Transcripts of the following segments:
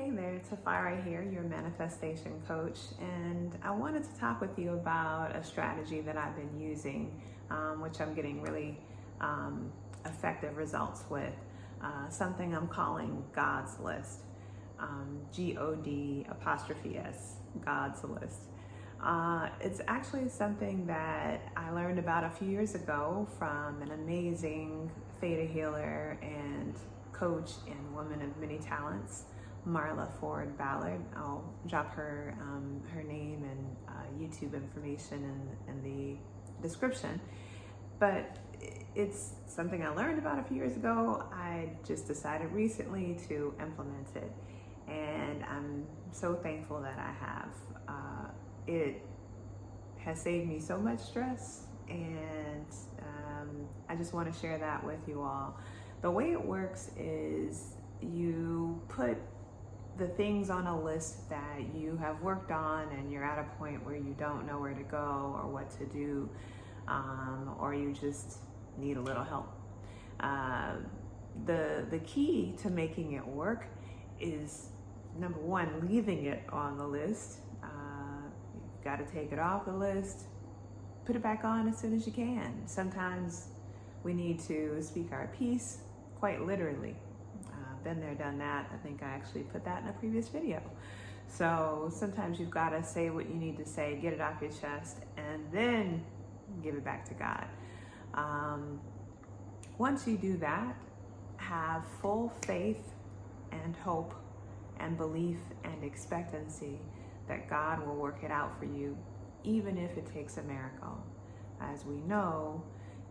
Hey there, Tafari here, your manifestation coach, and I wanted to talk with you about a strategy that I've been using, which I'm getting really effective results with. Something I'm calling God's List, G-O-D'(S), God's List. It's actually something that I learned about a few years ago from an amazing theta healer and coach and woman of many talents, Marla Ford Ballard. I'll drop her name and YouTube information in the description. But it's something I learned about a few years ago. I just decided recently to implement it, and I'm so thankful that I have. It has saved me so much stress, and I just want to share that with you all. The way it works is you put the things on a list that you have worked on and you're at a point where you don't know where to go or what to do, or you just need a little help. The key to making it work is, number one, leaving it on the list. You've got to take it off the list, put it back on as soon as you can. Sometimes we need to speak our piece, quite literally. Been there, done that. I think I actually put that in a previous video. So sometimes you've got to say what you need to say, get it off your chest, and then give it back to God. Once you do that, have full faith and hope and belief and expectancy that God will work it out for you, even if it takes a miracle. As we know,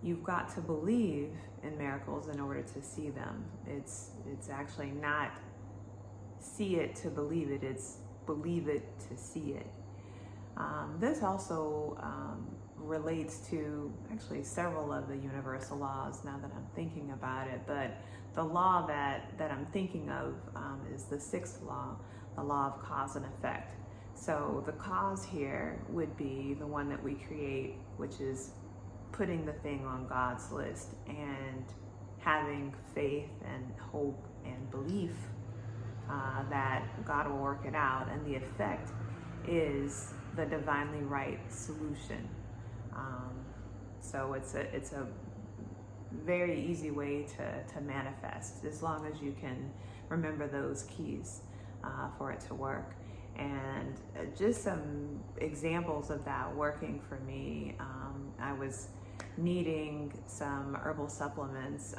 you've got to believe in miracles in order to see them. It's actually not see it to believe it, it's believe it to see it. This also relates to actually several of the universal laws now that I'm thinking about it, but the law that I'm thinking of is the sixth law, the law of cause and effect. So the cause here would be the one that we create, which is putting the thing on God's list and having faith and hope and belief that God will work it out. And the effect is the divinely right solution. So it's a very easy way to manifest, as long as you can remember those keys for it to work. And just some examples of that working for me. I was needing some herbal supplements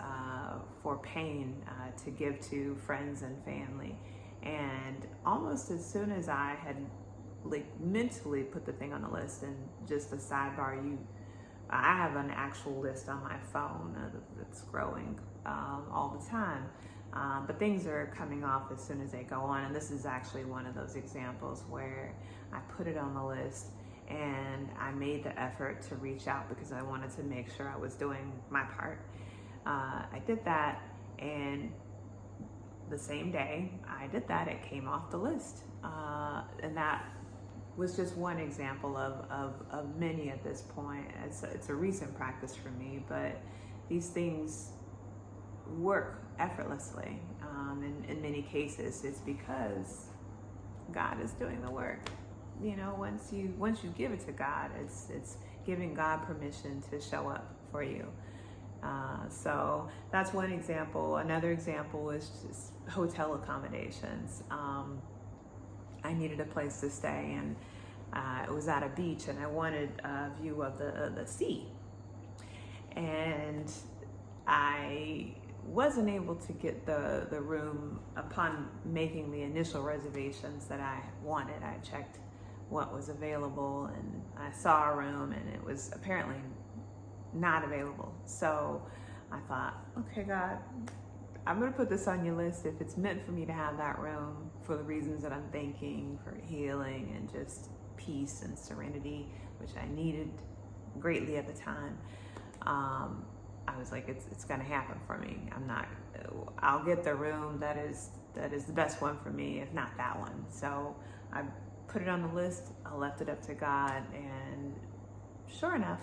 for pain to give to friends and family. And almost as soon as I had mentally put the thing on the list, and just a sidebar, I have an actual list on my phone that's growing all the time. But things are coming off as soon as they go on. And this is actually one of those examples where I put it on the list and I made the effort to reach out because I wanted to make sure I was doing my part. I did that, and the same day I did that, it came off the list. And that was just one example of many at this point. It's a recent practice for me, but these things work effortlessly. In many cases, it's because God is doing the work. You know, once you give it to God, it's giving God permission to show up for you. So that's one example. Another example is just hotel accommodations. I needed a place to stay, and it was at a beach, and I wanted a view of the sea. And I wasn't able to get the room upon making the initial reservations that I wanted. I checked what was available, and I saw a room, and it was apparently not available. So I thought, okay, God, I'm gonna put this on your list. If it's meant for me to have that room for the reasons that I'm thinking, for healing and just peace and serenity, which I needed greatly at the time, I was like, it's gonna happen for me. I'll get the room that is the best one for me, if not that one. So I put it on the list, I left it up to God, and sure enough,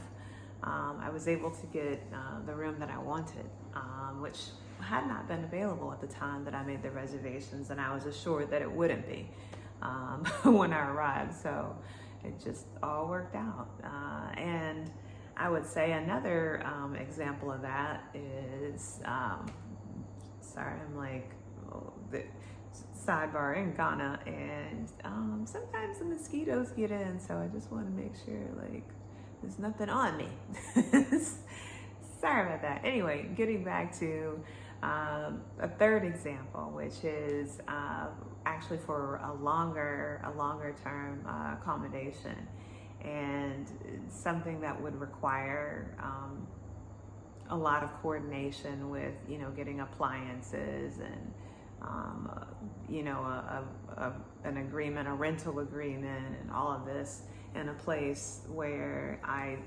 I was able to get the room that I wanted, which had not been available at the time that I made the reservations, and I was assured that it wouldn't be when I arrived. So it just all worked out. And I would say another example of that is, sorry, I'm like, the sidebar in Ghana, and sometimes the mosquitoes get in, so I just want to make sure like there's nothing on me. Sorry about that. Anyway, getting back to a third example, which is actually for a longer term accommodation, and something that would require a lot of coordination with, you know, getting appliances and you know, an agreement, a rental agreement, and all of this in a place where I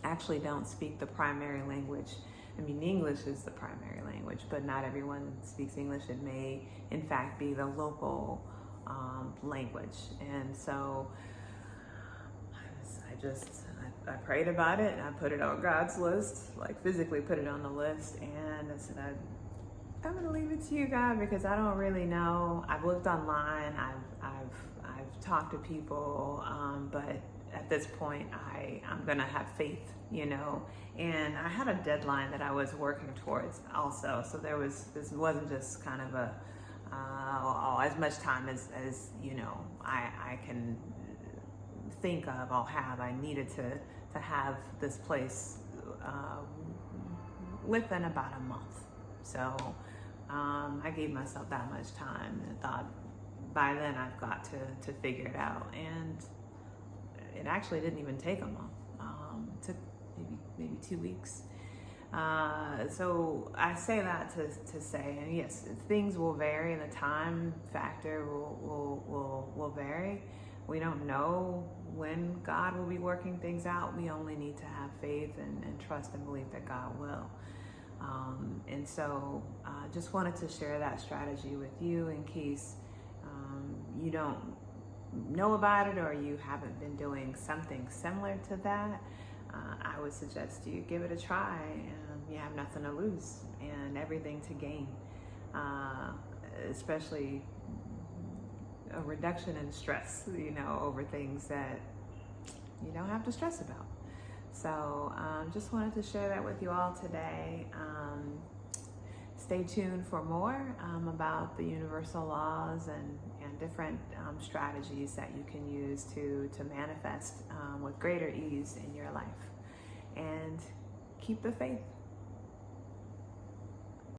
actually don't speak the primary language. I mean, English is the primary language, but not everyone speaks English. It may, in fact, be the local language. And so I prayed about it, and I put it on God's list, like physically put it on the list, and I said, I'm gonna leave it to you, God, because I don't really know. I've looked online, I've talked to people, but at this point, I'm gonna have faith, you know. And I had a deadline that I was working towards also, so this wasn't just kind of a as much time as you know I can think of. I needed to have this place within about a month. So I gave myself that much time and thought by then I've got to figure it out. And it actually didn't even take a month. It took maybe 2 weeks. So I say that to say, and yes, things will vary, and the time factor will vary. We don't know when God will be working things out. We only need to have faith and trust and believe that God will. And so just wanted to share that strategy with you in case you don't know about it, or you haven't been doing something similar to that. I would suggest you give it a try. You have nothing to lose and everything to gain, especially a reduction in stress, you know, over things that you don't have to stress about. So just wanted to share that with you all today. Stay tuned for more about the universal laws and different strategies that you can use to manifest with greater ease in your life. And keep the faith.